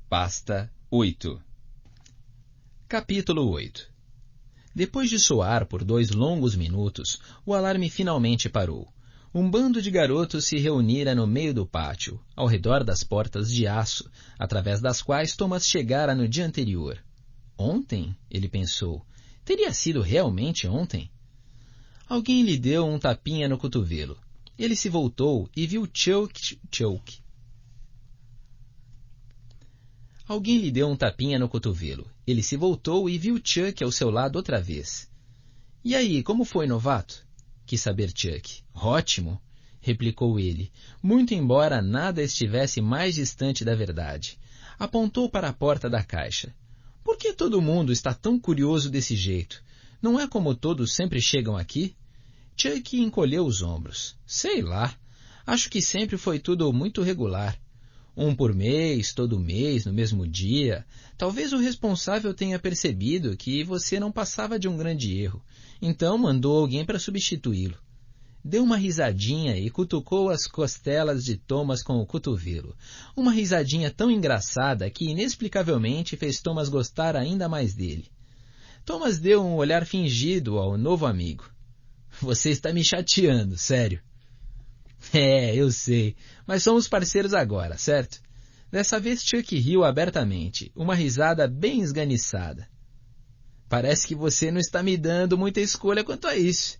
Pasta 8. Capítulo 8. Depois de soar por 2 longos minutos, o alarme finalmente parou. Um bando de garotos se reunira no meio do pátio, ao redor das portas de aço, através das quais Thomas chegara no dia anterior. Ontem, ele pensou, teria sido realmente ontem? Alguém lhe deu um tapinha no cotovelo. Ele se voltou e viu Chuck. Alguém lhe deu um tapinha no cotovelo. Ele se voltou e viu Chuck ao seu lado outra vez. E aí, como foi, novato? Quis saber Chuck. Ótimo, replicou ele, muito embora nada estivesse mais distante da verdade. Apontou para a porta da caixa. Por que todo mundo está tão curioso desse jeito? Não é como todos sempre chegam aqui? Chuck encolheu os ombros. Sei lá. Acho que sempre foi tudo muito regular. Um por mês, todo mês, no mesmo dia. Talvez o responsável tenha percebido que você não passava de um grande erro. Então mandou alguém para substituí-lo. Deu uma risadinha e cutucou as costelas de Thomas com o cotovelo. Uma risadinha tão engraçada que inexplicavelmente fez Thomas gostar ainda mais dele. Thomas deu um olhar fingido ao novo amigo. Você está me chateando, sério. Eu sei, mas somos parceiros agora, certo? Dessa vez Chuck riu abertamente, uma risada bem esganiçada. Parece que você não está me dando muita escolha quanto a isso.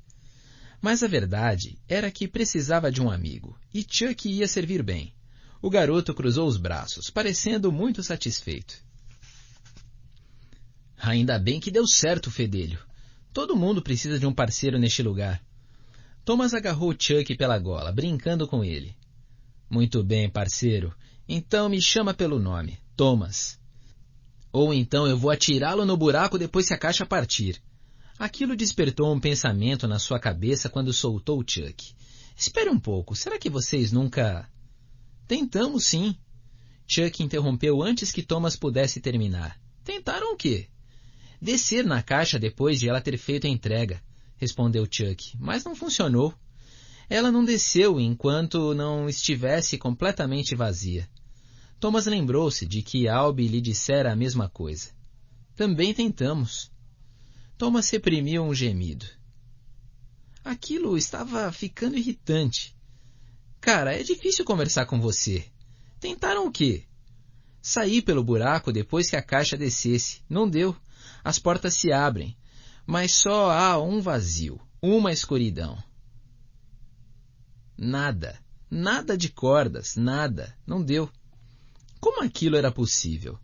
Mas a verdade era que precisava de um amigo, e Chuck ia servir bem. O garoto cruzou os braços, parecendo muito satisfeito. Ainda bem que deu certo, fedelho. Todo mundo precisa de um parceiro neste lugar. Thomas agarrou Chuck pela gola, brincando com ele. Muito bem, parceiro. Então me chama pelo nome, Thomas. Ou então eu vou atirá-lo no buraco depois que a caixa partir. Aquilo despertou um pensamento na sua cabeça quando soltou Chuck. Espere um pouco, será que vocês nunca... Tentamos sim. Chuck interrompeu antes que Thomas pudesse terminar. Tentaram o quê? Descer na caixa depois de ela ter feito a entrega, respondeu Chuck, mas não funcionou. Ela não desceu enquanto não estivesse completamente vazia. Thomas lembrou-se de que Albie lhe dissera a mesma coisa. Também tentamos. Thomas reprimiu um gemido. Aquilo estava ficando irritante. Cara, é difícil conversar com você. Tentaram o quê? Saí pelo buraco depois que a caixa descesse. Não deu. As portas se abrem. Mas só há um vazio, uma escuridão. Nada. Nada de cordas, nada. Não deu. Como aquilo era possível?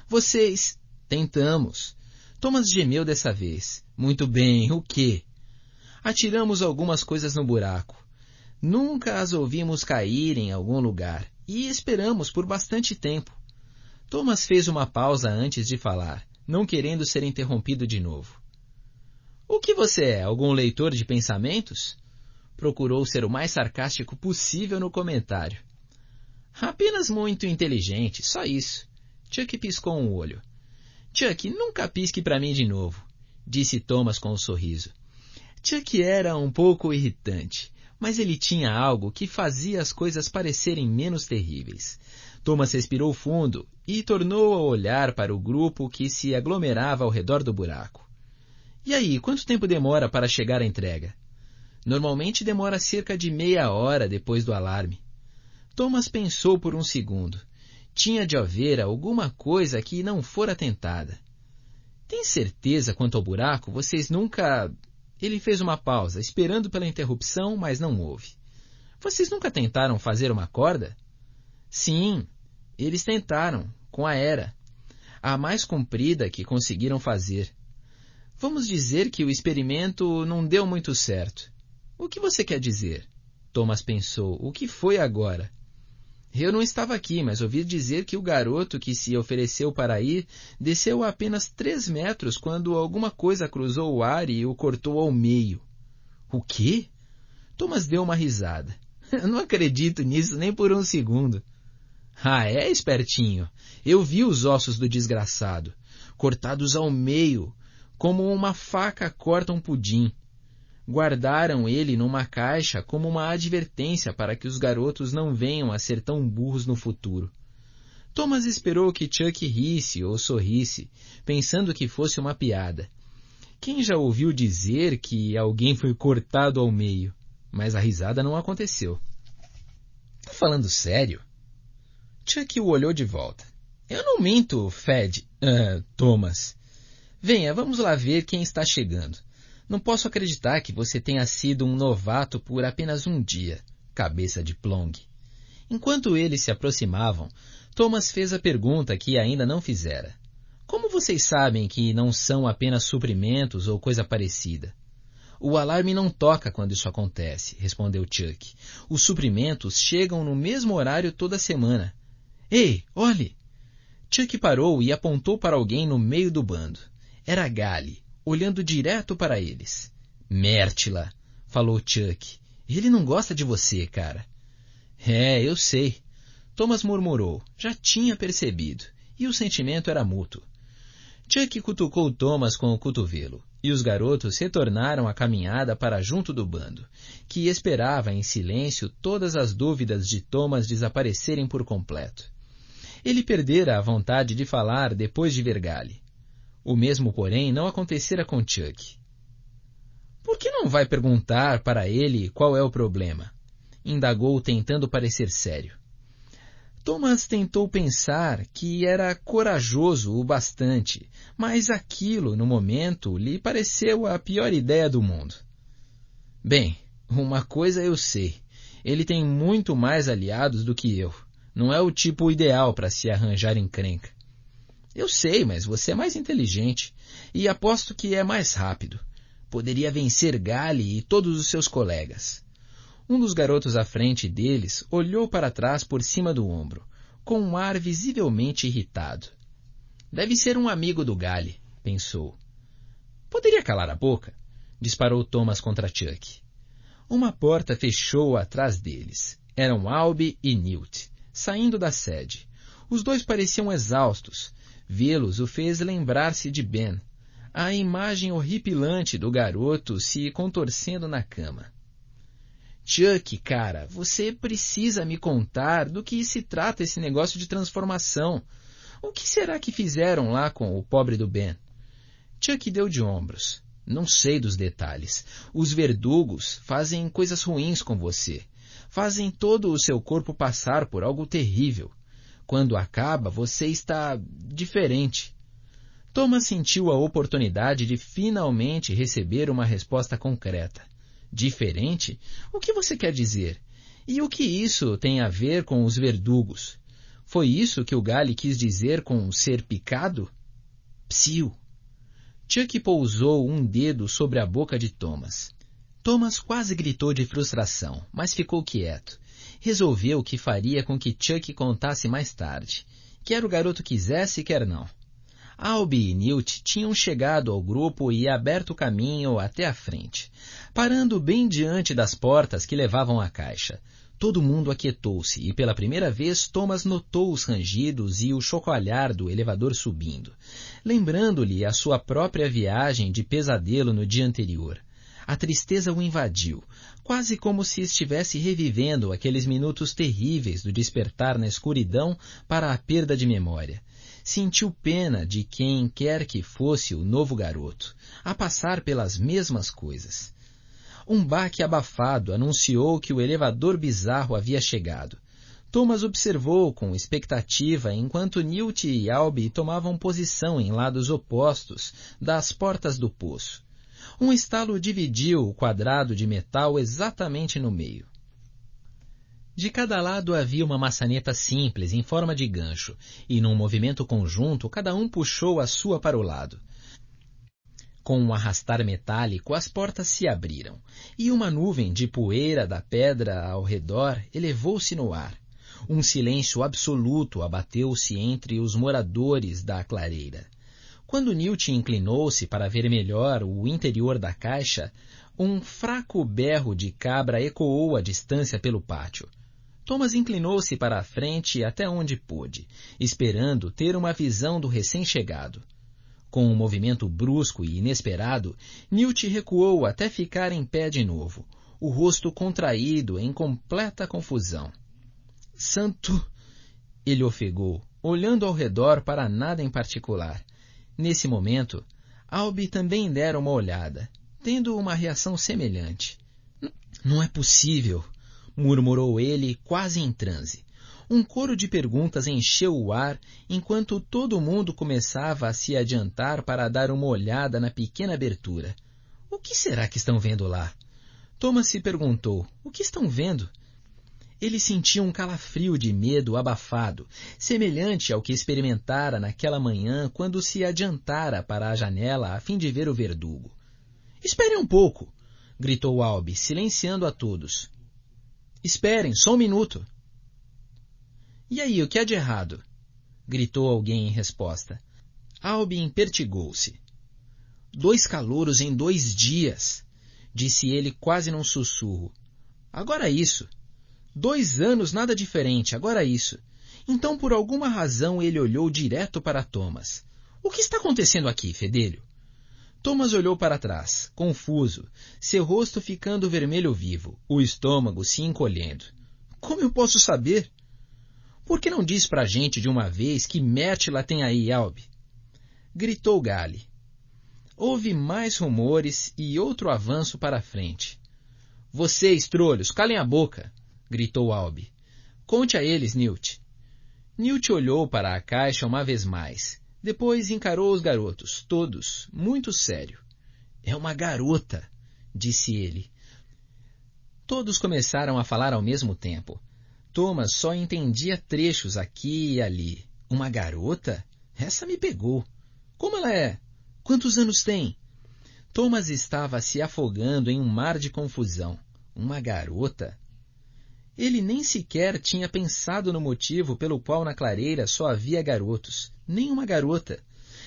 Vocês... Tentamos. Thomas gemeu dessa vez. Muito bem, o quê? Atiramos algumas coisas no buraco. Nunca as ouvimos cair em algum lugar. E esperamos por bastante tempo. Thomas fez uma pausa antes de falar, não querendo ser interrompido de novo. O que você é? Algum leitor de pensamentos? Procurou ser o mais sarcástico possível no comentário. Apenas muito inteligente, só isso. Chuck piscou um olho. Chuck, nunca pisque para mim de novo, disse Thomas com um sorriso. Chuck era um pouco irritante, mas ele tinha algo que fazia as coisas parecerem menos terríveis. Thomas respirou fundo e tornou a olhar para o grupo que se aglomerava ao redor do buraco. E aí, quanto tempo demora para chegar a entrega? Normalmente demora cerca de meia hora depois do alarme. Thomas pensou por um segundo. Tinha de haver alguma coisa que não fora tentada. Tem certeza quanto ao buraco? Vocês nunca... Ele fez uma pausa, esperando pela interrupção, mas não houve. Vocês nunca tentaram fazer uma corda? Sim, eles tentaram, com a Era. A mais comprida que conseguiram fazer. Vamos dizer que o experimento não deu muito certo. O que você quer dizer? Thomas pensou. O que foi agora? Eu não estava aqui, mas ouvi dizer que o garoto que se ofereceu para ir desceu a apenas 3 metros quando alguma coisa cruzou o ar e o cortou ao meio. O quê? Thomas deu uma risada. Eu não acredito nisso nem por um segundo. Ah, é, espertinho? Eu vi os ossos do desgraçado, cortados ao meio, como uma faca corta um pudim. Guardaram ele numa caixa como uma advertência para que os garotos não venham a ser tão burros no futuro. Thomas esperou que Chuck risse ou sorrisse, pensando que fosse uma piada. Quem já ouviu dizer que alguém foi cortado ao meio? Mas a risada não aconteceu. Tá falando sério? Chuck o olhou de volta. Eu não minto, Thomas. Venha, vamos lá ver quem está chegando. Não posso acreditar que você tenha sido um novato por apenas um dia, cabeça de Plong. Enquanto eles se aproximavam, Thomas fez a pergunta que ainda não fizera. Como vocês sabem que não são apenas suprimentos ou coisa parecida? O alarme não toca quando isso acontece, respondeu Chuck. Os suprimentos chegam no mesmo horário toda semana. Ei, olhe! Chuck parou e apontou para alguém no meio do bando. Era Gally, olhando direto para eles. Mértila, falou Chuck. Ele não gosta de você, cara. É, eu sei. Thomas murmurou. Já tinha percebido. E o sentimento era mútuo. Chuck cutucou Thomas com o cotovelo, e os garotos retornaram a caminhada para junto do bando, que esperava em silêncio todas as dúvidas de Thomas desaparecerem por completo. Ele perdera a vontade de falar depois de ver Gally. O mesmo, porém, não acontecera com Chuck. Por que não vai perguntar para ele qual é o problema? Indagou, tentando parecer sério. Thomas tentou pensar que era corajoso o bastante, mas aquilo, no momento, lhe pareceu a pior ideia do mundo. Bem, uma coisa eu sei. Ele tem muito mais aliados do que eu. Não é o tipo ideal para se arranjar encrenca. Eu sei, mas você é mais inteligente. E aposto que é mais rápido. Poderia vencer Gally e todos os seus colegas. Um dos garotos à frente deles olhou para trás por cima do ombro, com um ar visivelmente irritado. Deve ser um amigo do Gally, pensou. Poderia calar a boca? Disparou Thomas contra Chuck. Uma porta fechou atrás deles. Eram Albie e Newt, saindo da sede. Os dois pareciam exaustos. Vê-los o fez lembrar-se de Ben, a imagem horripilante do garoto se contorcendo na cama. Chuck, cara, você precisa me contar do que se trata esse negócio de transformação. O que será que fizeram lá com o pobre do Ben? Chuck deu de ombros. Não sei dos detalhes. Os verdugos fazem coisas ruins com você. Fazem todo o seu corpo passar por algo terrível. Quando acaba, você está diferente. Thomas sentiu a oportunidade de finalmente receber uma resposta concreta. Diferente? O que você quer dizer? E o que isso tem a ver com os verdugos? Foi isso que o Gally quis dizer com ser picado? Psiu! Chuck pousou um dedo sobre a boca de Thomas. Thomas quase gritou de frustração, mas ficou quieto. Resolveu que faria com que Chuck contasse mais tarde. Quer o garoto quisesse, quer não. Albie e Newt tinham chegado ao grupo e aberto o caminho até a frente, parando bem diante das portas que levavam à caixa. Todo mundo aquietou-se e pela primeira vez Thomas notou os rangidos e o chocoalhar do elevador subindo, lembrando-lhe a sua própria viagem de pesadelo no dia anterior. A tristeza o invadiu, quase como se estivesse revivendo aqueles minutos terríveis do despertar na escuridão para a perda de memória. Sentiu pena de quem quer que fosse o novo garoto, a passar pelas mesmas coisas. Um baque abafado anunciou que o elevador bizarro havia chegado. Thomas observou com expectativa enquanto Newt e Albie tomavam posição em lados opostos das portas do poço. Um estalo dividiu o quadrado de metal exatamente no meio. De cada lado havia uma maçaneta simples em forma de gancho, e num movimento conjunto cada um puxou a sua para o lado. Com um arrastar metálico, as portas se abriram, e uma nuvem de poeira da pedra ao redor elevou-se no ar. Um silêncio absoluto abateu-se entre os moradores da clareira. Quando Newt inclinou-se para ver melhor o interior da caixa, um fraco berro de cabra ecoou à distância pelo pátio. Thomas inclinou-se para a frente até onde pôde, esperando ter uma visão do recém-chegado. Com um movimento brusco e inesperado, Newt recuou até ficar em pé de novo, o rosto contraído em completa confusão. — Santo! Ele ofegou, olhando ao redor para nada em particular. Nesse momento, Albi também dera uma olhada, tendo uma reação semelhante. Não é possível, murmurou ele quase em transe. Um coro de perguntas encheu o ar enquanto todo mundo começava a se adiantar para dar uma olhada na pequena abertura. O que será que estão vendo lá? Thomas se perguntou. O que estão vendo? Ele sentia um calafrio de medo abafado, semelhante ao que experimentara naquela manhã quando se adiantara para a janela a fim de ver o verdugo. Esperem um pouco! Gritou Albi, silenciando a todos. Esperem, só um minuto! E aí, o que há de errado? Gritou alguém em resposta. Albi impertigou-se. 2 calouros em 2 dias, disse ele quase num sussurro. Agora isso. 2 anos, nada diferente, agora isso. Então, por alguma razão, ele olhou direto para Thomas. O que está acontecendo aqui, fedelho? Thomas olhou para trás, confuso, seu rosto ficando vermelho vivo, o estômago se encolhendo. Como eu posso saber? Por que não diz pra gente de uma vez que Mértila tem aí, Albi? Gritou Gale. Houve mais rumores e outro avanço para a frente. Vocês, trolhos, calem a boca! Gritou Albi. Conte a eles, Newt. Newt olhou para a caixa uma vez mais. Depois encarou os garotos, todos, muito sério. É uma garota, disse ele. Todos começaram a falar ao mesmo tempo. Thomas só entendia trechos aqui e ali. Uma garota? Essa me pegou. Como ela é? Quantos anos tem? Thomas estava se afogando em um mar de confusão. Uma garota? Ele nem sequer tinha pensado no motivo pelo qual na clareira só havia garotos. Nem uma garota.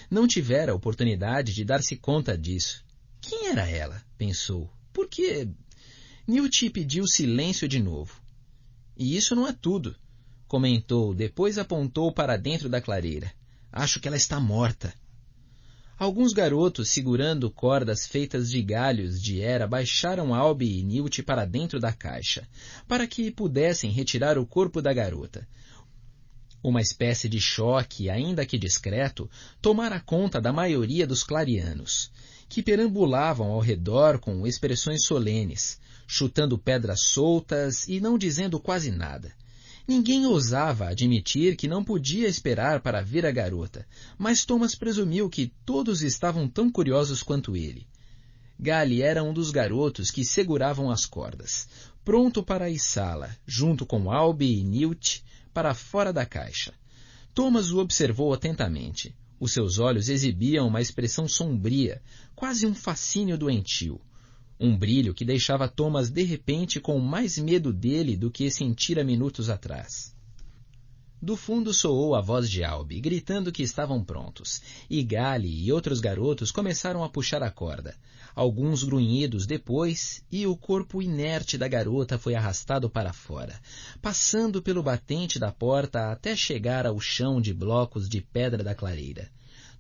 Não tivera a oportunidade de dar-se conta disso. Quem era ela? Pensou. Por que? Newt pediu silêncio de novo. E isso não é tudo, comentou, depois apontou para dentro da clareira. Acho que ela está morta. Alguns garotos, segurando cordas feitas de galhos de era, baixaram Albi e Newt para dentro da caixa, para que pudessem retirar o corpo da garota. Uma espécie de choque, ainda que discreto, tomara conta da maioria dos clarianos, que perambulavam ao redor com expressões solenes, chutando pedras soltas e não dizendo quase nada. Ninguém ousava admitir que não podia esperar para ver a garota, mas Thomas presumiu que todos estavam tão curiosos quanto ele. Gale era um dos garotos que seguravam as cordas, pronto para içá-la, junto com Albi e Newt, para fora da caixa. Thomas o observou atentamente. Os seus olhos exibiam uma expressão sombria, quase um fascínio doentio. Um brilho que deixava Thomas de repente com mais medo dele do que sentira minutos atrás. Do fundo soou a voz de Albi, gritando que estavam prontos, e Gale e outros garotos começaram a puxar a corda. Alguns grunhidos depois, e o corpo inerte da garota foi arrastado para fora, passando pelo batente da porta até chegar ao chão de blocos de pedra da clareira.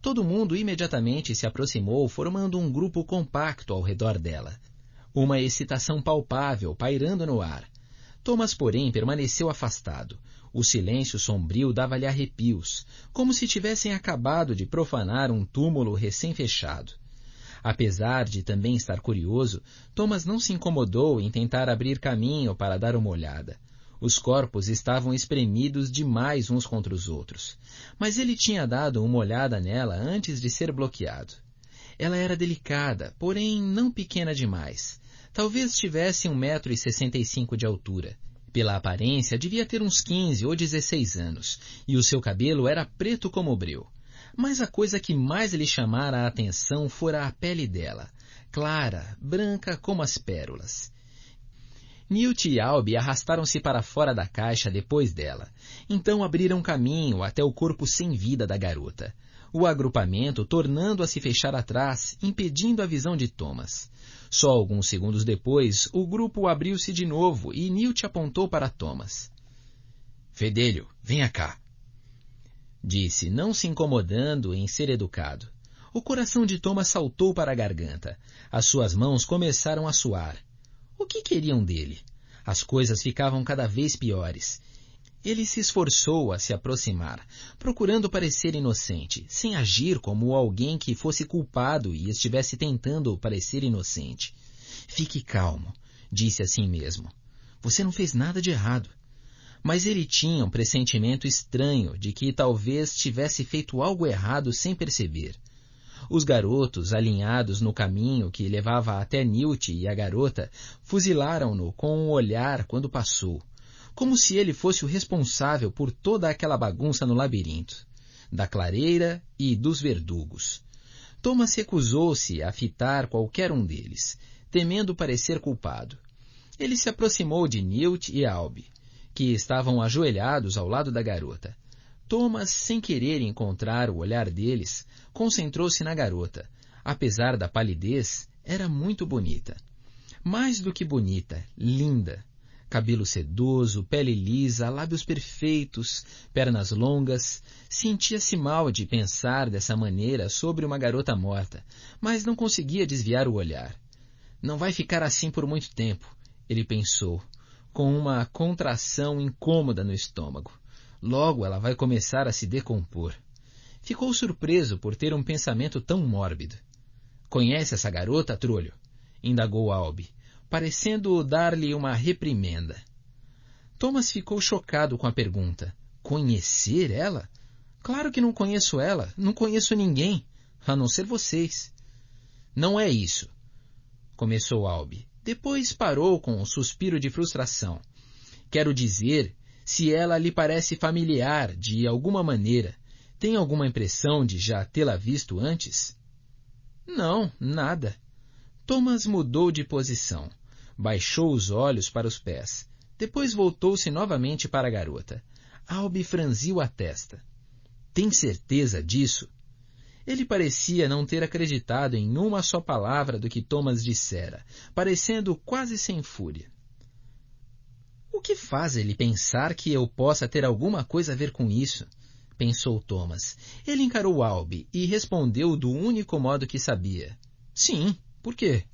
Todo mundo imediatamente se aproximou, formando um grupo compacto ao redor dela. Uma excitação palpável pairando no ar. Thomas, porém, permaneceu afastado. O silêncio sombrio dava-lhe arrepios, como se tivessem acabado de profanar um túmulo recém-fechado. Apesar de também estar curioso, Thomas não se incomodou em tentar abrir caminho para dar uma olhada. Os corpos estavam espremidos demais uns contra os outros. Mas ele tinha dado uma olhada nela antes de ser bloqueado. Ela era delicada, porém não pequena demais. Talvez tivesse 1,65 m de altura. Pela aparência, devia ter uns 15 ou 16 anos, e o seu cabelo era preto como o breu. Mas a coisa que mais lhe chamara a atenção fora a pele dela, clara, branca como as pérolas. Newt e Albi arrastaram-se para fora da caixa depois dela. Então abriram caminho até o corpo sem vida da garota. O agrupamento tornando a se fechar atrás, impedindo a visão de Thomas. Só alguns segundos depois, o grupo abriu-se de novo e Newt apontou para Thomas. Fedelho, venha cá, disse, não se incomodando em ser educado. O coração de Thomas saltou para a garganta. As suas mãos começaram a suar. O que queriam dele? As coisas ficavam cada vez piores. Ele se esforçou a se aproximar, procurando parecer inocente, sem agir como alguém que fosse culpado e estivesse tentando parecer inocente. Fique calmo, disse a si mesmo. Você não fez nada de errado. Mas ele tinha um pressentimento estranho de que talvez tivesse feito algo errado sem perceber. Os garotos, alinhados no caminho que levava até Newt e a garota, fuzilaram-no com um olhar quando passou, como se ele fosse o responsável por toda aquela bagunça no labirinto, da clareira e dos verdugos. Thomas recusou-se a fitar qualquer um deles, temendo parecer culpado. Ele se aproximou de Newt e Alby, que estavam ajoelhados ao lado da garota. Thomas, sem querer encontrar o olhar deles, concentrou-se na garota. Apesar da palidez, era muito bonita. Mais do que bonita, linda. Cabelo sedoso, pele lisa, lábios perfeitos, pernas longas. Sentia-se mal de pensar dessa maneira sobre uma garota morta, mas não conseguia desviar o olhar. Não vai ficar assim por muito tempo, ele pensou, com uma contração incômoda no estômago. Logo ela vai começar a se decompor. Ficou surpreso por ter um pensamento tão mórbido. Conhece essa garota, trolho? Indagou Alby, parecendo dar-lhe uma reprimenda. Thomas ficou chocado com a pergunta. Conhecer ela? Claro que não conheço ela. Não conheço ninguém, a não ser vocês. Não é isso, começou Alby. Depois parou com um suspiro de frustração. Quero dizer, se ela lhe parece familiar de alguma maneira, tem alguma impressão de já tê-la visto antes? Não, nada. Thomas mudou de posição. Baixou os olhos para os pés. Depois voltou-se novamente para a garota. Alby franziu a testa. Tem certeza disso? Ele parecia não ter acreditado em uma só palavra do que Thomas dissera, parecendo quase sem fúria. O que faz ele pensar que eu possa ter alguma coisa a ver com isso? Pensou Thomas. Ele encarou Alby e respondeu do único modo que sabia. Sim, por quê?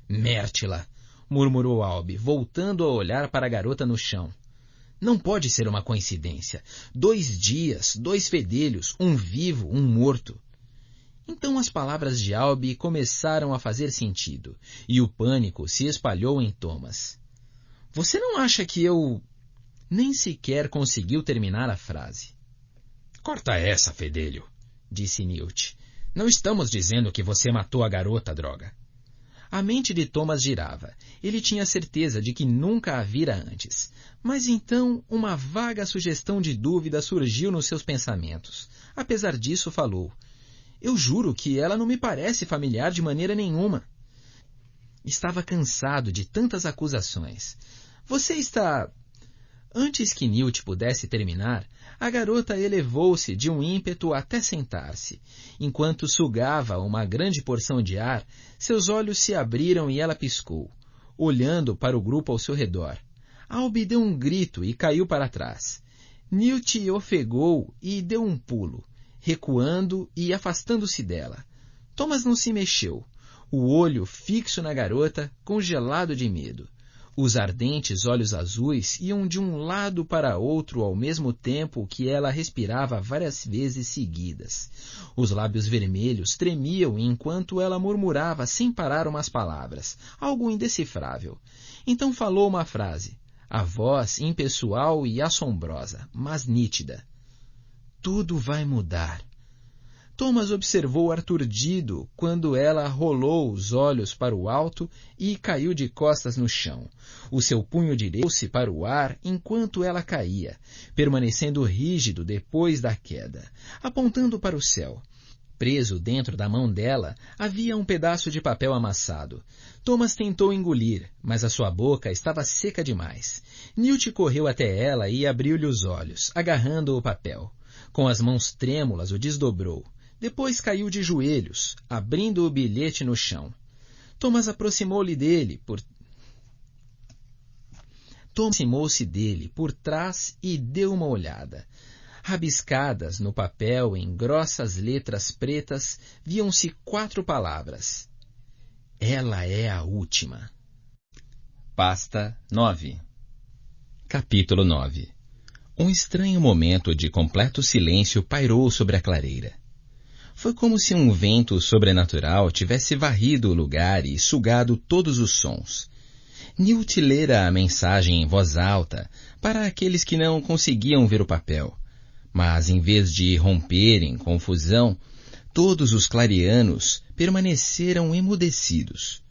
Mértila, murmurou Alby, voltando a olhar para a garota no chão. Não pode ser uma coincidência. 2 dias, 2 fedelhos, um vivo, um morto. Então as palavras de Alby começaram a fazer sentido, e o pânico se espalhou em Thomas. Você não acha que eu... Nem sequer conseguiu terminar a frase. Corta essa, fedelho, disse Newt. Não estamos dizendo que você matou a garota, droga. A mente de Thomas girava. Ele tinha certeza de que nunca a vira antes. Mas então uma vaga sugestão de dúvida surgiu nos seus pensamentos. Apesar disso, falou. Eu juro que ela não me parece familiar de maneira nenhuma. Estava cansado de tantas acusações. Você está... Antes que Newt pudesse terminar, a garota elevou-se de um ímpeto até sentar-se. Enquanto sugava uma grande porção de ar, seus olhos se abriram e ela piscou, olhando para o grupo ao seu redor. Alby deu um grito e caiu para trás. Newt ofegou e deu um pulo, recuando e afastando-se dela. Thomas não se mexeu, o olho fixo na garota, congelado de medo. Os ardentes olhos azuis iam de um lado para outro ao mesmo tempo que ela respirava várias vezes seguidas. Os lábios vermelhos tremiam enquanto ela murmurava sem parar umas palavras, algo indecifrável. Então falou uma frase, a voz impessoal e assombrosa, mas nítida. Tudo vai mudar. Thomas observou aturdido quando ela rolou os olhos para o alto e caiu de costas no chão. O seu punho direito se para o ar enquanto ela caía, permanecendo rígido depois da queda, apontando para o céu. Preso dentro da mão dela havia um pedaço de papel amassado. Thomas tentou engolir, mas a sua boca estava seca demais. Newt correu até ela e abriu-lhe os olhos, agarrando o papel. Com as mãos trêmulas o desdobrou. Depois caiu de joelhos, abrindo o bilhete no chão. Thomas aproximou-se dele por trás e deu uma olhada. Rabiscadas no papel em grossas letras pretas, viam-se 4 palavras. Ela é a última. Pasta 9. Capítulo 9. Um estranho momento de completo silêncio pairou sobre a clareira. Foi como se um vento sobrenatural tivesse varrido o lugar e sugado todos os sons. Newt lera a mensagem em voz alta para aqueles que não conseguiam ver o papel. Mas, em vez de romper em confusão, todos os clarianos permaneceram emudecidos.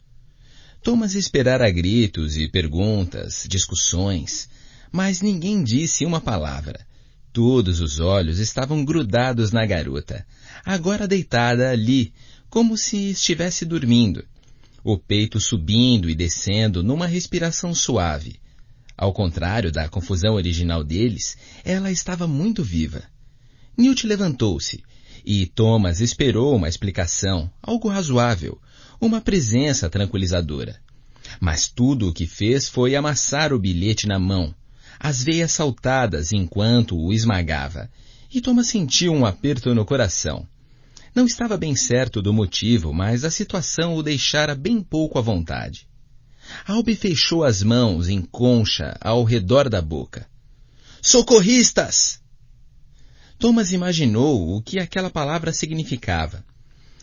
Thomas esperara gritos e perguntas, discussões, mas ninguém disse uma palavra. Todos os olhos estavam grudados na garota, agora deitada ali, como se estivesse dormindo, o peito subindo e descendo numa respiração suave. Ao contrário da confusão original deles, ela estava muito viva. Newt levantou-se, e Thomas esperou uma explicação, algo razoável, uma presença tranquilizadora. Mas tudo o que fez foi amassar o bilhete na mão, as veias saltadas enquanto o esmagava, e Thomas sentiu um aperto no coração. Não estava bem certo do motivo, mas a situação o deixara bem pouco à vontade. Albie fechou as mãos em concha ao redor da boca. Socorristas! Thomas imaginou o que aquela palavra significava.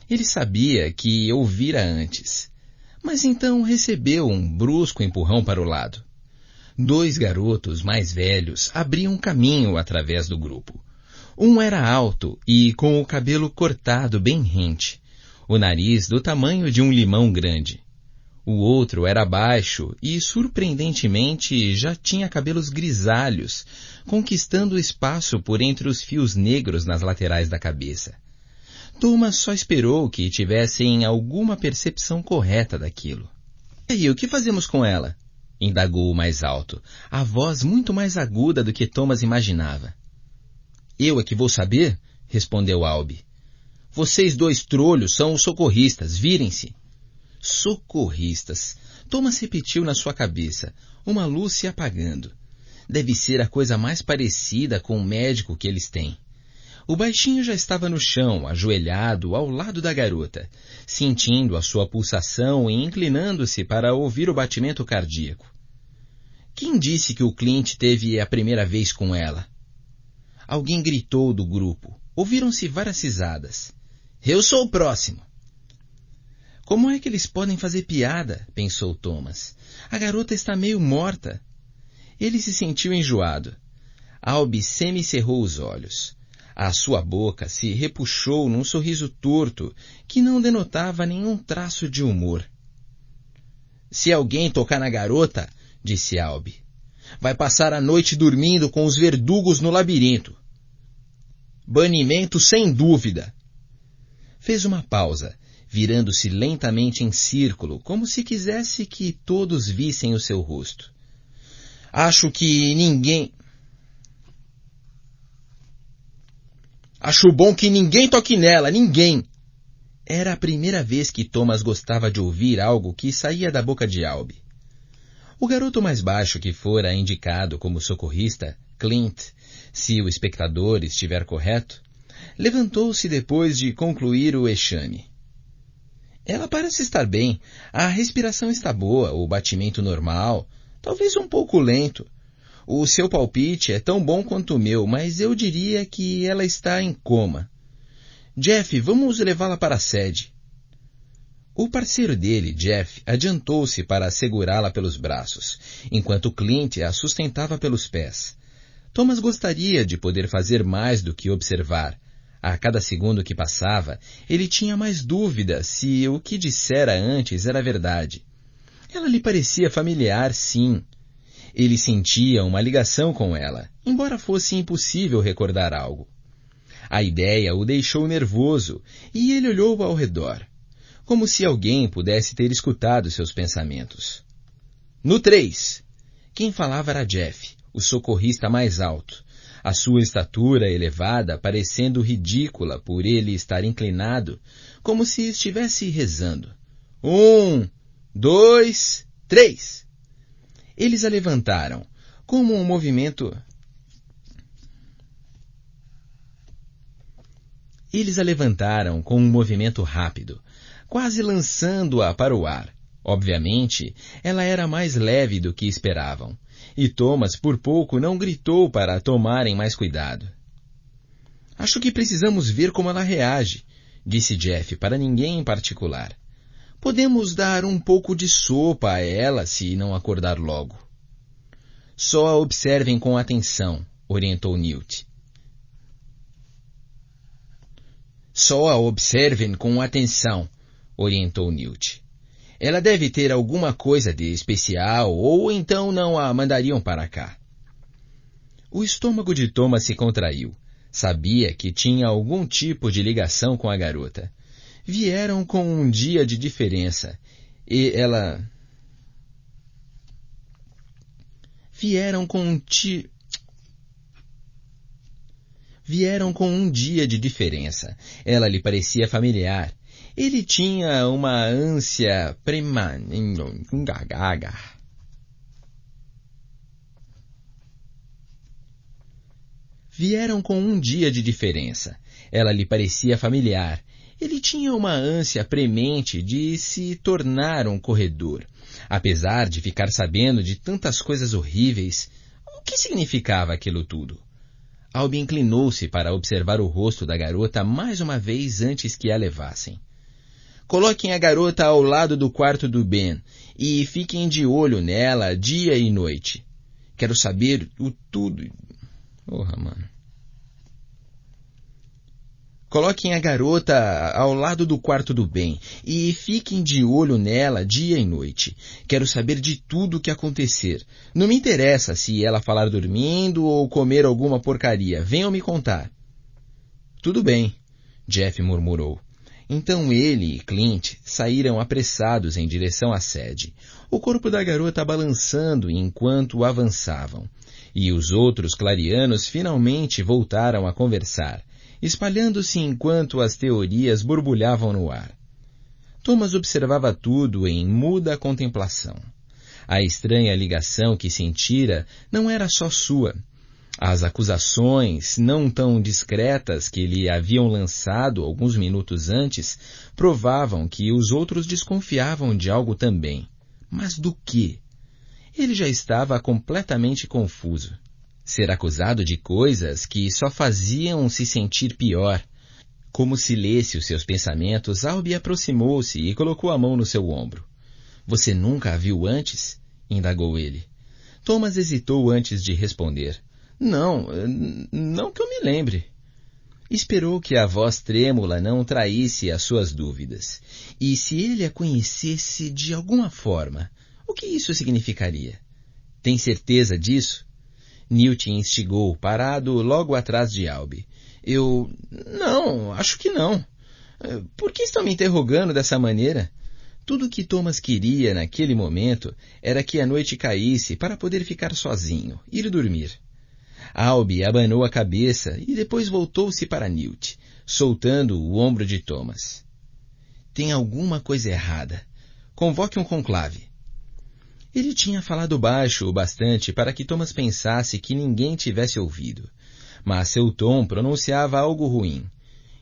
Ele sabia que ouvira antes, mas então recebeu um brusco empurrão para o lado. 2 garotos mais velhos abriam caminho através do grupo. Um era alto e com o cabelo cortado bem rente, o nariz do tamanho de um limão grande. O outro era baixo e, surpreendentemente, já tinha cabelos grisalhos, conquistando espaço por entre os fios negros nas laterais da cabeça. Thomas só esperou que tivessem alguma percepção correta daquilo. E aí, o que fazemos com ela? Indagou o mais alto, a voz muito mais aguda do que Thomas imaginava. Eu é que vou saber? Respondeu Albie. Vocês 2 trolhos são os socorristas, virem-se. Socorristas. Thomas repetiu na sua cabeça, uma luz se apagando. Deve ser a coisa mais parecida com o médico que eles têm. O baixinho já estava no chão, ajoelhado ao lado da garota, sentindo a sua pulsação e inclinando-se para ouvir o batimento cardíaco. Quem disse que o Clint teve a primeira vez com ela? Alguém gritou do grupo. Ouviram-se várias risadas. Eu sou o próximo. Como é que eles podem fazer piada? Pensou Thomas. A garota está meio morta. Ele se sentiu enjoado. Albie semicerrou os olhos. A sua boca se repuxou num sorriso torto que não denotava nenhum traço de humor. Se alguém tocar na garota, disse Albie, vai passar a noite dormindo com os verdugos no labirinto. Banimento sem dúvida. Fez uma pausa, virando-se lentamente em círculo, como se quisesse que todos vissem o seu rosto. Acho bom que ninguém toque nela, ninguém. Era a primeira vez que Thomas gostava de ouvir algo que saía da boca de Albie. O garoto mais baixo que fora indicado como socorrista, Clint, se o espectador estiver correto, levantou-se depois de concluir o exame. Ela parece estar bem, a respiração está boa, o batimento normal, talvez um pouco lento. O seu palpite é tão bom quanto o meu, mas eu diria que ela está em coma. Jeff, vamos levá-la para a sede. O parceiro dele, Jeff, adiantou-se para segurá-la pelos braços, enquanto Clint a sustentava pelos pés. Thomas gostaria de poder fazer mais do que observar. A cada segundo que passava, ele tinha mais dúvida se o que dissera antes era verdade. Ela lhe parecia familiar, sim. Ele sentia uma ligação com ela, embora fosse impossível recordar algo. A ideia o deixou nervoso e ele olhou ao redor, como se alguém pudesse ter escutado seus pensamentos. No 3. Quem falava era Jeff, o socorrista mais alto, a sua estatura elevada parecendo ridícula por ele estar inclinado, como se estivesse rezando. 1, 2, 3. Eles a levantaram, como um movimento... Eles a levantaram com um movimento rápido, quase lançando-a para o ar. Obviamente, ela era mais leve do que esperavam, e Thomas por pouco não gritou para tomarem mais cuidado. Acho que precisamos ver como ela reage, disse Jeff para ninguém em particular. Podemos dar um pouco de sopa a ela se não acordar logo. Só a observem com atenção, orientou Newt. Só a observem com atenção, orientou Newt. Ela deve ter alguma coisa de especial, ou então não a mandariam para cá. O estômago de Thomas se contraiu. Sabia que tinha algum tipo de ligação com a garota. Vieram com um dia de diferença, e ela... Vieram com um dia de diferença. Ela lhe parecia familiar. Ele tinha uma ânsia Vieram com um dia de diferença. Ela lhe parecia familiar. Ele tinha uma ânsia premente de se tornar um corredor. Apesar de ficar sabendo de tantas coisas horríveis, o que significava aquilo tudo? Albie inclinou-se para observar o rosto da garota mais uma vez antes que a levassem. Coloquem a garota ao lado do quarto do Ben e fiquem de olho nela dia e noite. Quero saber o tudo. Coloquem a garota ao lado do quarto do Ben e fiquem de olho nela dia e noite. Quero saber de tudo o que acontecer. Não me interessa se ela falar dormindo ou comer alguma porcaria. Venham me contar. Tudo bem, Jeff murmurou. Então ele e Clint saíram apressados em direção à sede, o corpo da garota balançando enquanto avançavam. E os outros clarianos finalmente voltaram a conversar, espalhando-se enquanto as teorias borbulhavam no ar. Thomas observava tudo em muda contemplação. A estranha ligação que sentira não era só sua. As acusações, não tão discretas que lhe haviam lançado alguns minutos antes, provavam que os outros desconfiavam de algo também. Mas do quê? Ele já estava completamente confuso. Ser acusado de coisas que só faziam se sentir pior. Como se lesse os seus pensamentos, Albie aproximou-se e colocou a mão no seu ombro. — Você nunca a viu antes? — indagou ele. Thomas hesitou antes de responder. — Não que eu me lembre. Esperou que a voz trêmula não traísse as suas dúvidas. E se ele a conhecesse de alguma forma, o que isso significaria? — Tem certeza disso? Newt instigou, parado logo atrás de Albie. Não, acho que não. Por que estão me interrogando dessa maneira? Tudo o que Thomas queria naquele momento era que a noite caísse para poder ficar sozinho, ir dormir. Albie abanou a cabeça e depois voltou-se para Newt, soltando o ombro de Thomas. Tem alguma coisa errada. Convoque um conclave. Ele tinha falado baixo o bastante para que Thomas pensasse que ninguém tivesse ouvido, mas seu tom pronunciava algo ruim.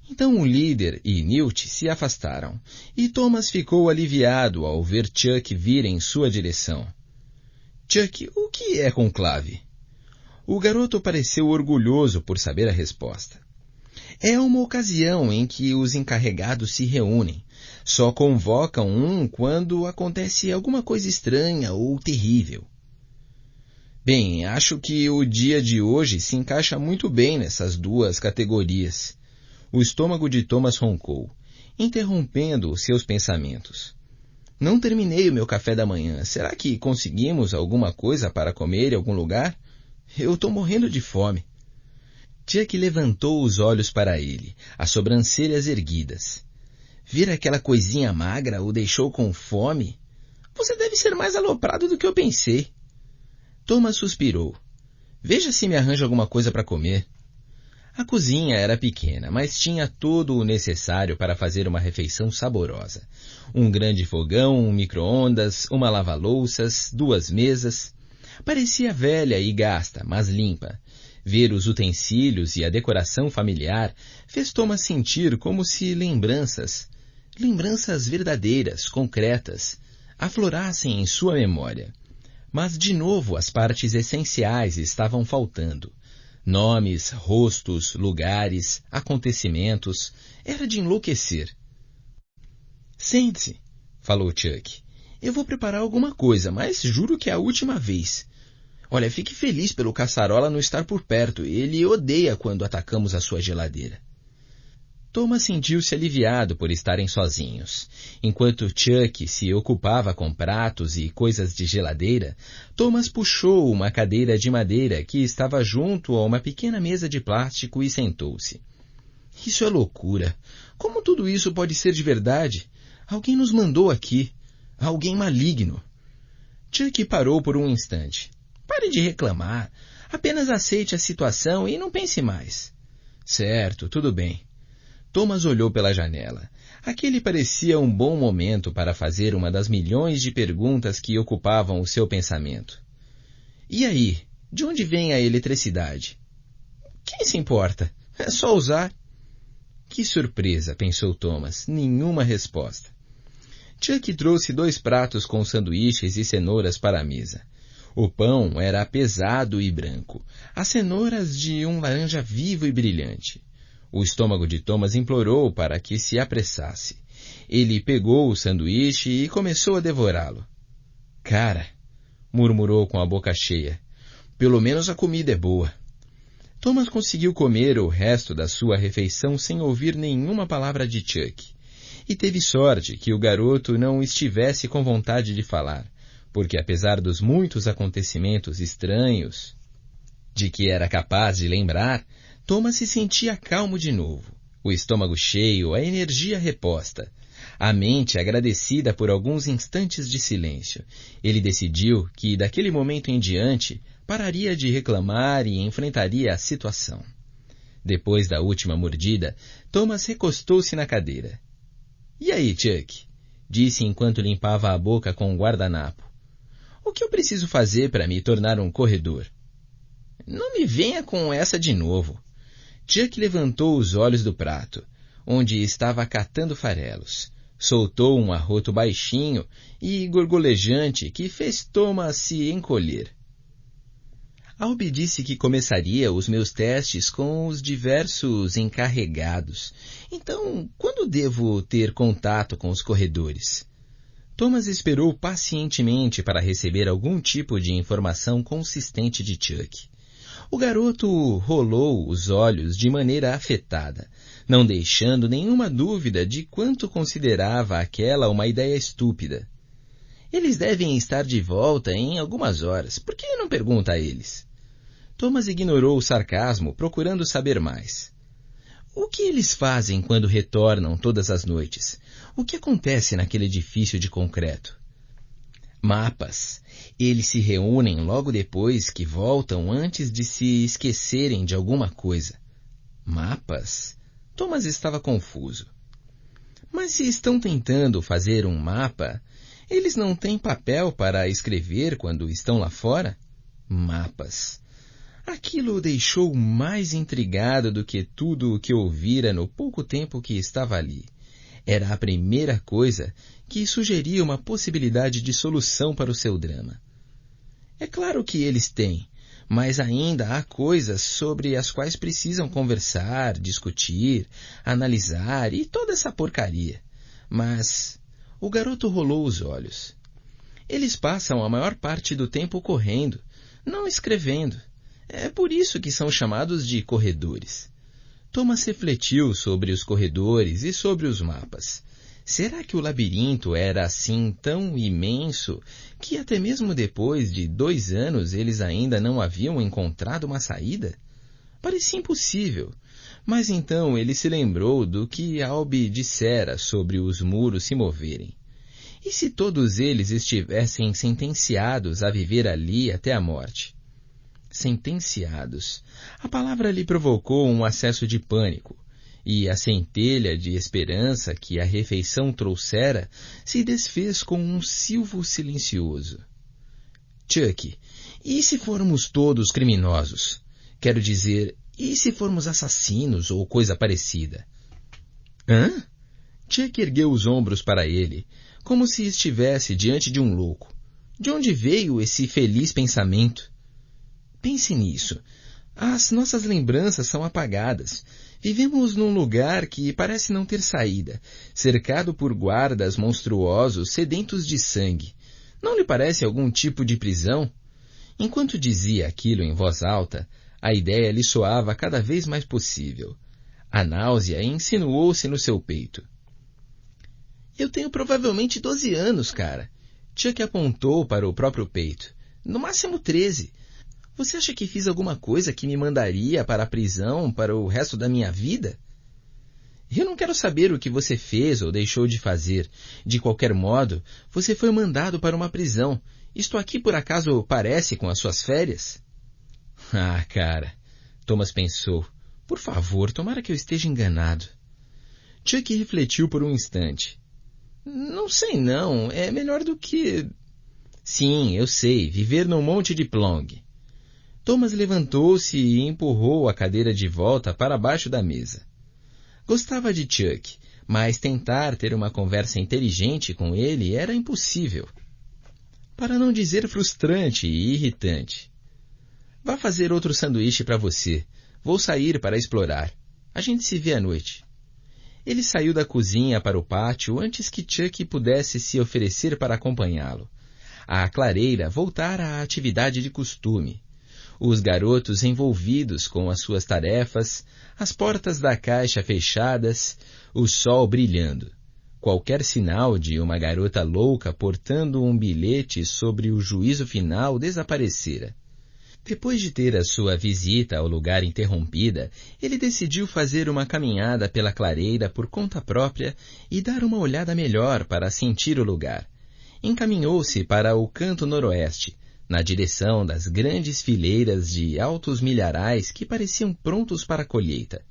Então o líder e Newt se afastaram, e Thomas ficou aliviado ao ver Chuck vir em sua direção. — Chuck, o que é conclave? O garoto pareceu orgulhoso por saber a resposta. É uma ocasião em que os encarregados se reúnem. Só convocam um quando acontece alguma coisa estranha ou terrível. Bem, acho que o dia de hoje se encaixa muito bem nessas duas categorias. O estômago de Thomas roncou, interrompendo os seus pensamentos. Não terminei o meu café da manhã. Será que conseguimos alguma coisa para comer em algum lugar? Eu estou morrendo de fome. Chuck levantou os olhos para ele, as sobrancelhas erguidas. Ver aquela coisinha magra o deixou com fome? Você deve ser mais aloprado do que eu pensei. Thomas suspirou. Veja se me arranja alguma coisa para comer. A cozinha era pequena, mas tinha todo o necessário para fazer uma refeição saborosa. Um grande fogão, um micro-ondas, uma lava-louças, 2 mesas. Parecia velha e gasta, mas limpa. Ver os utensílios e a decoração familiar fez Thomas sentir como se lembranças verdadeiras, concretas, aflorassem em sua memória. Mas, de novo, as partes essenciais estavam faltando. Nomes, rostos, lugares, acontecimentos. Era de enlouquecer. Sente-se, falou Chuck. Eu vou preparar alguma coisa, mas juro que é a última vez. Olha, fique feliz pelo Caçarola não estar por perto. Ele odeia quando atacamos a sua geladeira. Thomas sentiu-se aliviado por estarem sozinhos. Enquanto Chuck se ocupava com pratos e coisas de geladeira, Thomas puxou uma cadeira de madeira que estava junto a uma pequena mesa de plástico e sentou-se. Isso é loucura. Como tudo isso pode ser de verdade? Alguém nos mandou aqui. Alguém maligno. Chuck parou por um instante. Pare de reclamar. Apenas aceite a situação e não pense mais. Certo, tudo bem. Thomas olhou pela janela. Aquele parecia um bom momento para fazer uma das milhões de perguntas que ocupavam o seu pensamento. E aí, de onde vem a eletricidade? Quem se importa? É só usar. Que surpresa, pensou Thomas. Nenhuma resposta. Chuck trouxe 2 pratos com sanduíches e cenouras para a mesa. O pão era pesado e branco, as cenouras de um laranja vivo e brilhante. O estômago de Thomas implorou para que se apressasse. Ele pegou o sanduíche e começou a devorá-lo. Cara, murmurou com a boca cheia, pelo menos a comida é boa. Thomas conseguiu comer o resto da sua refeição sem ouvir nenhuma palavra de Chuck. E teve sorte que o garoto não estivesse com vontade de falar, porque apesar dos muitos acontecimentos estranhos de que era capaz de lembrar, Thomas se sentia calmo de novo, o estômago cheio, a energia reposta, a mente agradecida por alguns instantes de silêncio. Ele decidiu que, daquele momento em diante, pararia de reclamar e enfrentaria a situação. Depois da última mordida, Thomas recostou-se na cadeira. E aí, Chuck? Disse enquanto limpava a boca com um guardanapo. O que eu preciso fazer para me tornar um corredor? Não me venha com essa de novo. Chuck levantou os olhos do prato, onde estava catando farelos. Soltou um arroto baixinho e gorgolejante que fez Thomas se encolher. Albi disse que começaria os meus testes com os diversos encarregados. Então, quando devo ter contato com os corredores? Thomas esperou pacientemente para receber algum tipo de informação consistente de Chuck. O garoto rolou os olhos de maneira afetada, não deixando nenhuma dúvida de quanto considerava aquela uma ideia estúpida. Eles devem estar de volta em algumas horas. Por que não pergunta a eles? Thomas ignorou o sarcasmo, procurando saber mais. O que eles fazem quando retornam todas as noites? O que acontece naquele edifício de concreto? Mapas. Eles se reúnem logo depois que voltam antes de se esquecerem de alguma coisa. Mapas? Thomas estava confuso. Mas se estão tentando fazer um mapa, eles não têm papel para escrever quando estão lá fora? Mapas. Aquilo o deixou mais intrigado do que tudo o que ouvira no pouco tempo que estava ali. Era a primeira coisa que sugeria uma possibilidade de solução para o seu drama. É claro que eles têm, mas ainda há coisas sobre as quais precisam conversar, discutir, analisar e toda essa porcaria. Mas o garoto rolou os olhos. Eles passam a maior parte do tempo correndo, não escrevendo. É por isso que são chamados de corredores. Thomas refletiu sobre os corredores e sobre os mapas. Será que o labirinto era assim tão imenso que até mesmo depois de 2 anos eles ainda não haviam encontrado uma saída? Parecia impossível. Mas então ele se lembrou do que Albi dissera sobre os muros se moverem. E se todos eles estivessem sentenciados a viver ali até a morte? Sentenciados. A palavra lhe provocou um acesso de pânico, e a centelha de esperança que a refeição trouxera se desfez com um silvo silencioso. Chuck, e se formos todos criminosos? Quero dizer, e se formos assassinos ou coisa parecida? Hã? Chuck ergueu os ombros para ele, como se estivesse diante de um louco. De onde veio esse feliz pensamento? Pense nisso. As nossas lembranças são apagadas. Vivemos num lugar que parece não ter saída, cercado por guardas monstruosos sedentos de sangue. Não lhe parece algum tipo de prisão? Enquanto dizia aquilo em voz alta, a ideia lhe soava cada vez mais possível. A náusea insinuou-se no seu peito. Eu tenho provavelmente 12 anos, cara. Chuck apontou para o próprio peito. No máximo 13. Você acha que fiz alguma coisa que me mandaria para a prisão para o resto da minha vida? Eu não quero saber o que você fez ou deixou de fazer. De qualquer modo, você foi mandado para uma prisão. Isto aqui por acaso parece com as suas férias? Ah, cara, Thomas pensou. Por favor, tomara que eu esteja enganado. Chuck refletiu por um instante. Não sei não, é melhor do que... Sim, eu sei, viver num monte de Plong. Thomas levantou-se e empurrou a cadeira de volta para baixo da mesa. Gostava de Chuck, mas tentar ter uma conversa inteligente com ele era impossível. Para não dizer frustrante e irritante. Vá fazer outro sanduíche para você. Vou sair para explorar. A gente se vê à noite. Ele saiu da cozinha para o pátio antes que Chuck pudesse se oferecer para acompanhá-lo. A clareira voltara à atividade de costume. Os garotos envolvidos com as suas tarefas, as portas da caixa fechadas, o sol brilhando. Qualquer sinal de uma garota louca portando um bilhete sobre o juízo final desaparecera. Depois de ter a sua visita ao lugar interrompida, ele decidiu fazer uma caminhada pela clareira por conta própria e dar uma olhada melhor para sentir o lugar. Encaminhou-se para o canto noroeste, na direção das grandes fileiras de altos milharais que pareciam prontos para a colheita.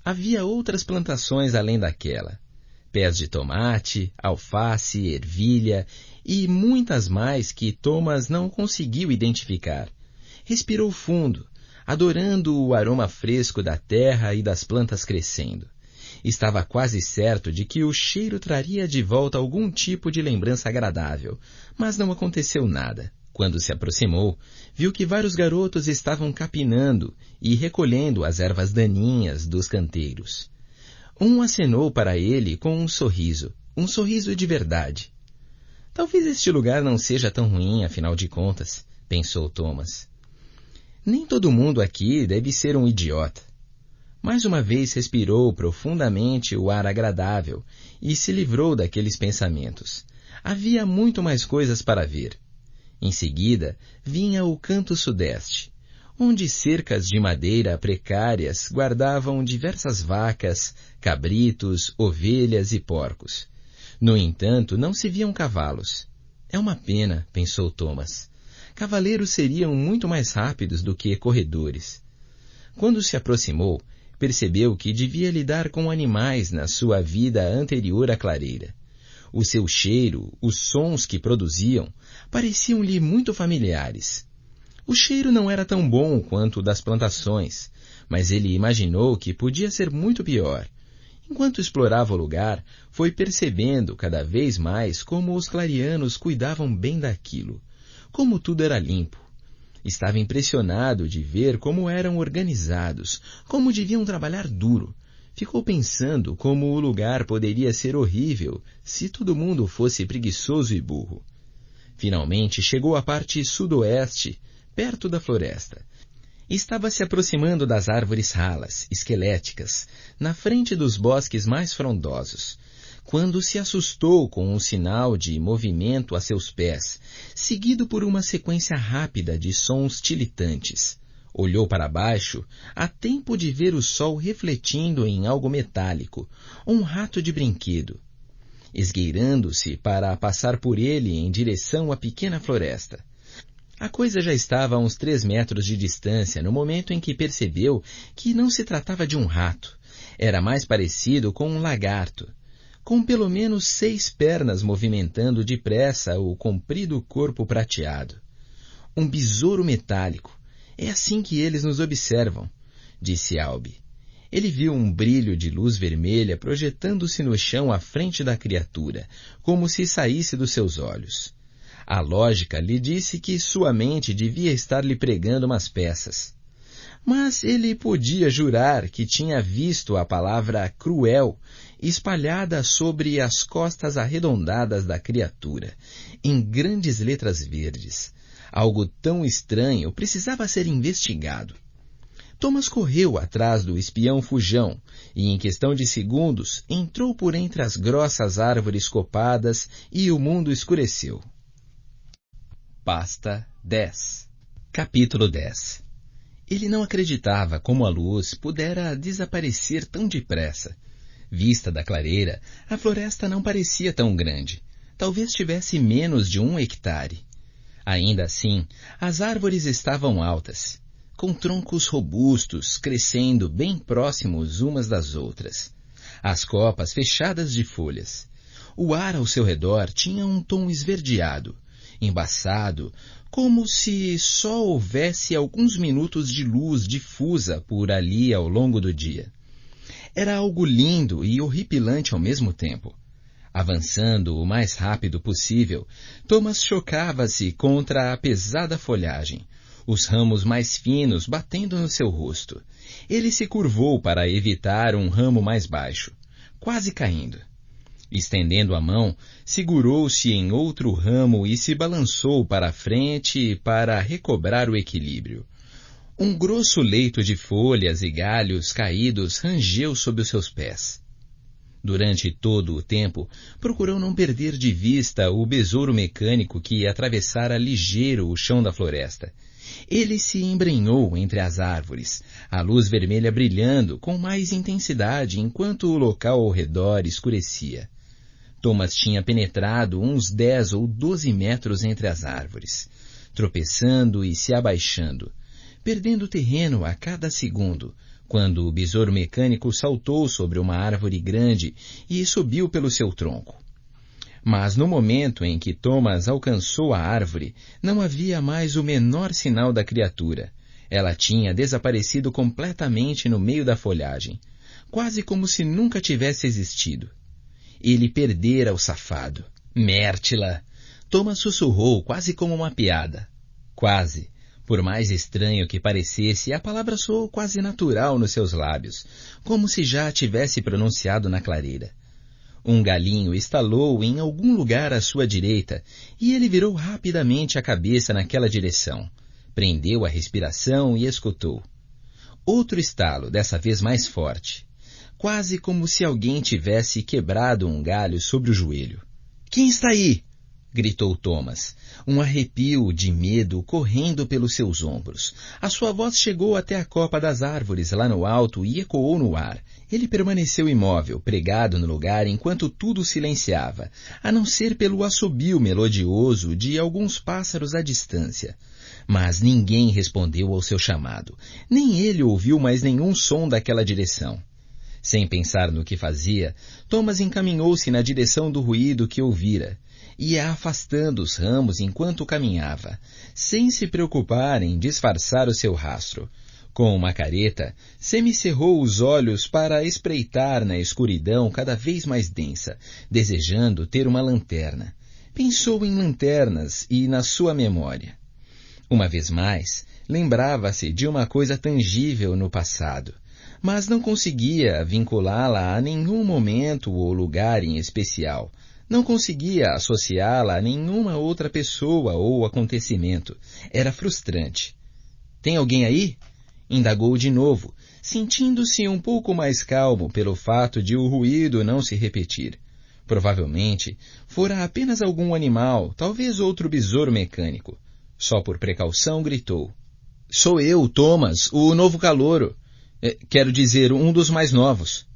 Havia outras plantações além daquela. Pés de tomate, alface, ervilha e muitas mais que Thomas não conseguiu identificar. Respirou fundo, adorando o aroma fresco da terra e das plantas crescendo. Estava quase certo de que o cheiro traria de volta algum tipo de lembrança agradável, mas não aconteceu nada. Quando se aproximou, viu que vários garotos estavam capinando e recolhendo as ervas daninhas dos canteiros. Um acenou para ele com um sorriso de verdade. Talvez este lugar não seja tão ruim, afinal de contas, pensou Thomas. Nem todo mundo aqui deve ser um idiota. Mais uma vez respirou profundamente o ar agradável e se livrou daqueles pensamentos. Havia muito mais coisas para ver. Em seguida, vinha o canto sudeste, onde cercas de madeira precárias guardavam diversas vacas, cabritos, ovelhas e porcos. No entanto, não se viam cavalos. É uma pena, pensou Thomas. Cavaleiros seriam muito mais rápidos do que corredores. Quando se aproximou, percebeu que devia lidar com animais na sua vida anterior à clareira. O seu cheiro, os sons que produziam, pareciam-lhe muito familiares. O cheiro não era tão bom quanto o das plantações, mas ele imaginou que podia ser muito pior. Enquanto explorava o lugar, foi percebendo cada vez mais como os clarianos cuidavam bem daquilo, como tudo era limpo. Estava impressionado de ver como eram organizados, como deviam trabalhar duro. Ficou pensando como o lugar poderia ser horrível se todo mundo fosse preguiçoso e burro. Finalmente chegou à parte sudoeste, perto da floresta. Estava se aproximando das árvores ralas, esqueléticas, na frente dos bosques mais frondosos, quando se assustou com um sinal de movimento a seus pés, seguido por uma sequência rápida de sons tilitantes. Olhou para baixo, a tempo de ver o sol refletindo em algo metálico, um rato de brinquedo, esgueirando-se para passar por ele em direção à pequena floresta. A coisa já estava a uns 3 metros de distância no momento em que percebeu que não se tratava de um rato. Era mais parecido com um lagarto, com pelo menos 6 pernas movimentando depressa o comprido corpo prateado. Um besouro metálico. É assim que eles nos observam, disse Albi. Ele viu um brilho de luz vermelha projetando-se no chão à frente da criatura, como se saísse dos seus olhos. A lógica lhe disse que sua mente devia estar lhe pregando umas peças. Mas ele podia jurar que tinha visto a palavra cruel espalhada sobre as costas arredondadas da criatura, em grandes letras verdes. Algo tão estranho precisava ser investigado. Thomas correu atrás do espião fujão e, em questão de segundos, entrou por entre as grossas árvores copadas e o mundo escureceu. Pasta 10. Capítulo 10. Ele não acreditava como a luz pudera desaparecer tão depressa. Vista da clareira, a floresta não parecia tão grande. Talvez tivesse menos de 1 hectare. Ainda assim, as árvores estavam altas, com troncos robustos, crescendo bem próximos umas das outras. As copas fechadas de folhas. O ar ao seu redor tinha um tom esverdeado, embaçado, como se só houvesse alguns minutos de luz difusa por ali ao longo do dia. Era algo lindo e horripilante ao mesmo tempo. Avançando o mais rápido possível, Thomas chocava-se contra a pesada folhagem, os ramos mais finos batendo no seu rosto. Ele se curvou para evitar um ramo mais baixo, quase caindo. Estendendo a mão, segurou-se em outro ramo e se balançou para a frente para recobrar o equilíbrio. Um grosso leito de folhas e galhos caídos rangeu sob os seus pés. Durante todo o tempo, procurou não perder de vista o besouro mecânico que atravessara ligeiro o chão da floresta. Ele se embrenhou entre as árvores, a luz vermelha brilhando com mais intensidade enquanto o local ao redor escurecia. Thomas tinha penetrado uns 10 ou 12 metros entre as árvores, tropeçando e se abaixando, perdendo terreno a cada segundo, quando o besouro mecânico saltou sobre uma árvore grande e subiu pelo seu tronco. Mas no momento em que Thomas alcançou a árvore, não havia mais o menor sinal da criatura. Ela tinha desaparecido completamente no meio da folhagem, quase como se nunca tivesse existido. Ele perdera o safado. Mértila! Thomas sussurrou quase como uma piada. Quase. Por mais estranho que parecesse, a palavra soou quase natural nos seus lábios, como se já a tivesse pronunciado na clareira. Um galinho estalou em algum lugar à sua direita, e ele virou rapidamente a cabeça naquela direção. Prendeu a respiração e escutou. Outro estalo, dessa vez mais forte. Quase como se alguém tivesse quebrado um galho sobre o joelho. — Quem está aí? Gritou Thomas, um arrepio de medo correndo pelos seus ombros. A sua voz chegou até a copa das árvores lá no alto e ecoou no ar. Ele permaneceu imóvel, pregado no lugar enquanto tudo silenciava, a não ser pelo assobio melodioso de alguns pássaros à distância. Mas ninguém respondeu ao seu chamado. Nem ele ouviu mais nenhum som daquela direção. Sem pensar no que fazia, Thomas encaminhou-se na direção do ruído que ouvira. Ia afastando os ramos enquanto caminhava, sem se preocupar em disfarçar o seu rastro. Com uma careta, semicerrou os olhos para espreitar na escuridão cada vez mais densa, desejando ter uma lanterna. Pensou em lanternas e na sua memória. Uma vez mais, lembrava-se de uma coisa tangível no passado, mas não conseguia vinculá-la a nenhum momento ou lugar em especial. Não conseguia associá-la a nenhuma outra pessoa ou acontecimento. Era frustrante. — Tem alguém aí? Indagou de novo, sentindo-se um pouco mais calmo pelo fato de o ruído não se repetir. Provavelmente, fora apenas algum animal, talvez outro besouro mecânico. Só por precaução gritou. — Sou eu, Thomas, o novo calouro. Quero dizer, um dos mais novos.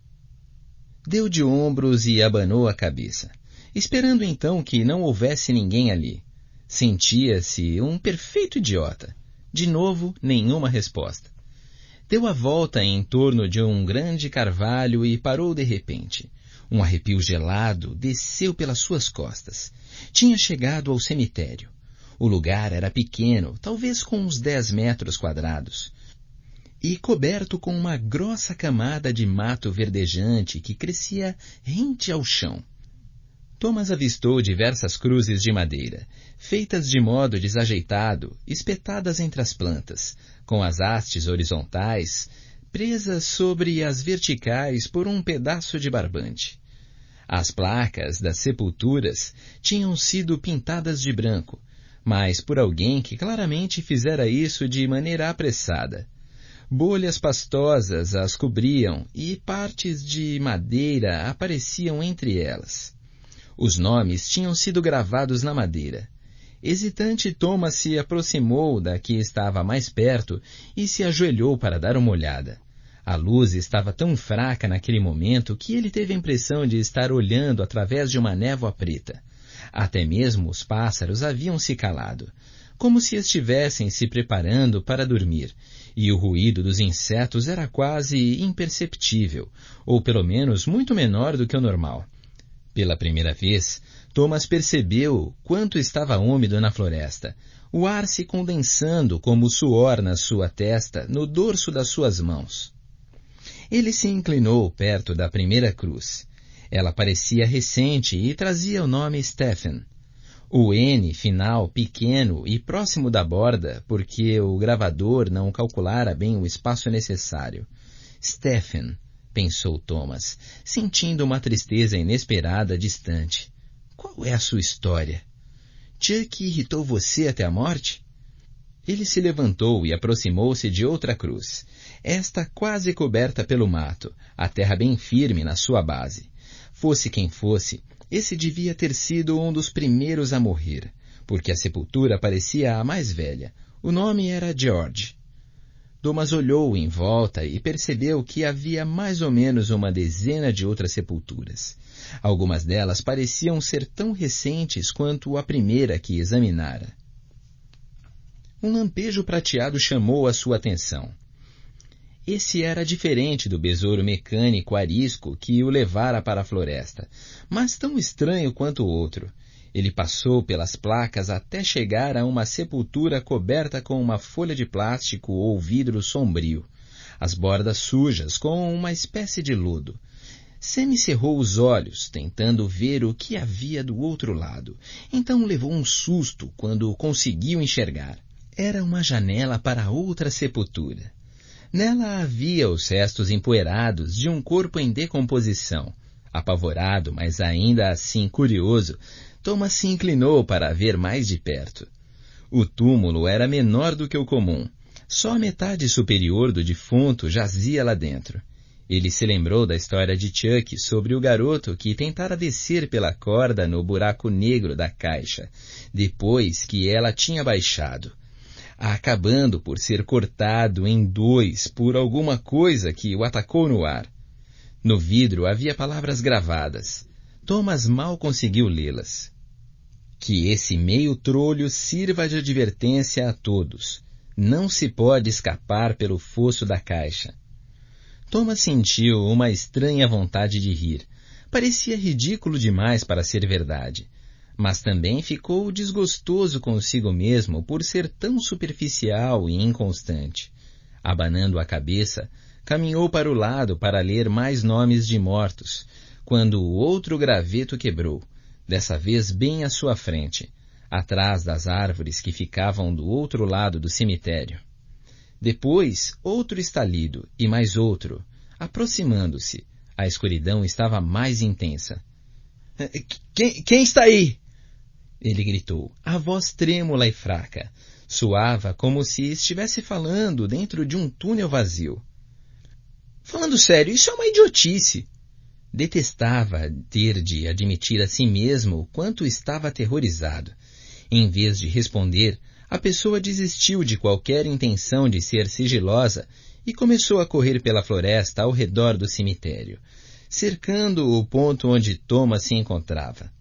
Deu de ombros e abanou a cabeça, esperando então que não houvesse ninguém ali. Sentia-se um perfeito idiota. De novo, nenhuma resposta. Deu a volta em torno de um grande carvalho e parou de repente. Um arrepio gelado desceu pelas suas costas. Tinha chegado ao cemitério. O lugar era pequeno, talvez com uns 10 metros quadrados. e coberto com uma grossa camada de mato verdejante que crescia rente ao chão. Thomas avistou diversas cruzes de madeira, feitas de modo desajeitado, espetadas entre as plantas, com as hastes horizontais, presas sobre as verticais por um pedaço de barbante. As placas das sepulturas tinham sido pintadas de branco, mas por alguém que claramente fizera isso de maneira apressada. Bolhas pastosas as cobriam e partes de madeira apareciam entre elas. Os nomes tinham sido gravados na madeira. Hesitante, Thomas se aproximou da que estava mais perto e se ajoelhou para dar uma olhada. A luz estava tão fraca naquele momento que ele teve a impressão de estar olhando através de uma névoa preta. Até mesmo os pássaros haviam se calado, como se estivessem se preparando para dormir, e o ruído dos insetos era quase imperceptível, ou pelo menos muito menor do que o normal. Pela primeira vez, Thomas percebeu quanto estava úmido na floresta, o ar se condensando como suor na sua testa, no dorso das suas mãos. Ele se inclinou perto da primeira cruz. Ela parecia recente e trazia o nome Stephen. O N final pequeno e próximo da borda, porque o gravador não calculara bem o espaço necessário. Stephen, pensou Thomas, sentindo uma tristeza inesperada distante. Qual é a sua história? Chuck irritou você até a morte? Ele se levantou e aproximou-se de outra cruz, esta quase coberta pelo mato, a terra bem firme na sua base. Fosse quem fosse, esse devia ter sido um dos primeiros a morrer, porque a sepultura parecia a mais velha. O nome era George. Thomas olhou em volta e percebeu que havia mais ou menos uma dezena de outras sepulturas. Algumas delas pareciam ser tão recentes quanto a primeira que examinara. Um lampejo prateado chamou a sua atenção. Esse era diferente do besouro mecânico arisco que o levara para a floresta, mas tão estranho quanto o outro. Ele passou pelas placas até chegar a uma sepultura coberta com uma folha de plástico ou vidro sombrio, as bordas sujas com uma espécie de lodo. Semicerrou os olhos, tentando ver o que havia do outro lado. Então levou um susto quando conseguiu enxergar. Era uma janela para outra sepultura. Nela havia os restos empoeirados de um corpo em decomposição. Apavorado, mas ainda assim curioso, Thomas se inclinou para ver mais de perto. O túmulo era menor do que o comum. Só a metade superior do defunto jazia lá dentro. Ele se lembrou da história de Chuck sobre o garoto que tentara descer pela corda no buraco negro da caixa, depois que ela tinha baixado, acabando por ser cortado em dois por alguma coisa que o atacou no ar. No vidro havia palavras gravadas. Thomas mal conseguiu lê-las. Que esse meio trolho sirva de advertência a todos. Não se pode escapar pelo fosso da caixa. Thomas sentiu uma estranha vontade de rir. Parecia ridículo demais para ser verdade. Mas também ficou desgostoso consigo mesmo por ser tão superficial e inconstante. Abanando a cabeça, caminhou para o lado para ler mais nomes de mortos, quando o outro graveto quebrou, dessa vez bem à sua frente, atrás das árvores que ficavam do outro lado do cemitério. Depois, outro estalido e mais outro, aproximando-se. A escuridão estava mais intensa. Quem está aí? Ele gritou, a voz trêmula e fraca. Soava como se estivesse falando dentro de um túnel vazio. Falando sério, isso é uma idiotice. Detestava ter de admitir a si mesmo o quanto estava aterrorizado. Em vez de responder, a pessoa desistiu de qualquer intenção de ser sigilosa e começou a correr pela floresta ao redor do cemitério, cercando o ponto onde Thomas se encontrava.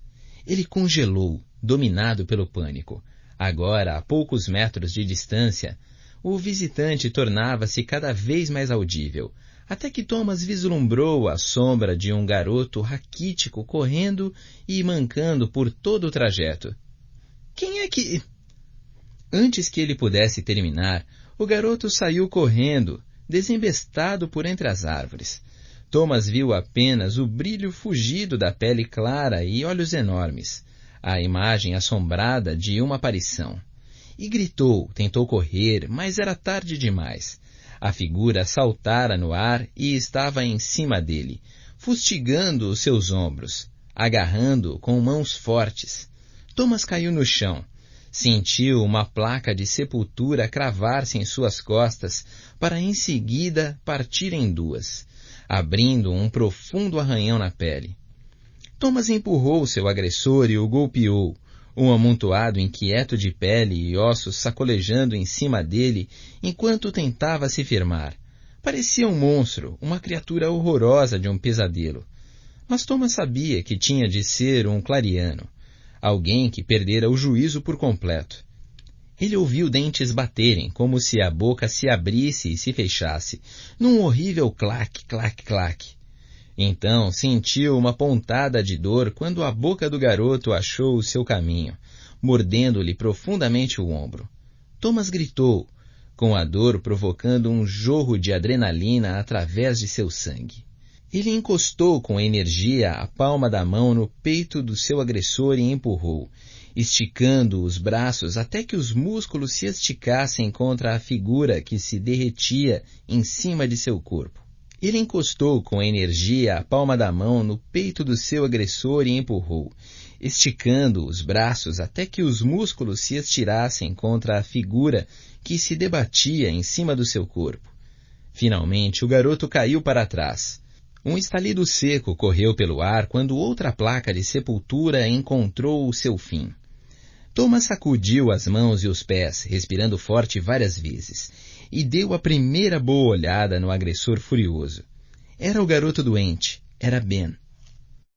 Ele congelou, dominado pelo pânico. Agora, a poucos metros de distância, o visitante tornava-se cada vez mais audível, até que Thomas vislumbrou a sombra de um garoto raquítico correndo e mancando por todo o trajeto. Quem é que... Antes que ele pudesse terminar, o garoto saiu correndo, desembestado por entre as árvores. Thomas viu apenas o brilho fugido da pele clara e olhos enormes, a imagem assombrada de uma aparição. E gritou, tentou correr, mas era tarde demais. A figura saltara no ar e estava em cima dele, fustigando os seus ombros, agarrando-o com mãos fortes. Thomas caiu no chão. Sentiu uma placa de sepultura cravar-se em suas costas para em seguida partir em duas, abrindo um profundo arranhão na pele. Thomas empurrou seu agressor e o golpeou, um amontoado inquieto de pele e ossos sacolejando em cima dele enquanto tentava se firmar. Parecia um monstro, uma criatura horrorosa de um pesadelo. Mas Thomas sabia que tinha de ser um clariano, alguém que perdera o juízo por completo. Ele ouviu dentes baterem, como se a boca se abrisse e se fechasse, num horrível clac, clac, clac. Então sentiu uma pontada de dor quando a boca do garoto achou o seu caminho, mordendo-lhe profundamente o ombro. Thomas gritou, com a dor provocando um jorro de adrenalina através de seu sangue. Ele encostou com energia a palma da mão no peito do seu agressor e empurrou, esticando os braços até que os músculos se esticassem contra a figura que se derretia em cima de seu corpo. Ele encostou com energia a palma da mão no peito do seu agressor e empurrou, esticando os braços até que os músculos se estirassem contra a figura que se debatia em cima do seu corpo. Finalmente, o garoto caiu para trás. Um estalido seco correu pelo ar quando outra placa de sepultura encontrou o seu fim. Thomas sacudiu as mãos e os pés, respirando forte várias vezes, e deu a primeira boa olhada no agressor furioso. Era o garoto doente, era Ben.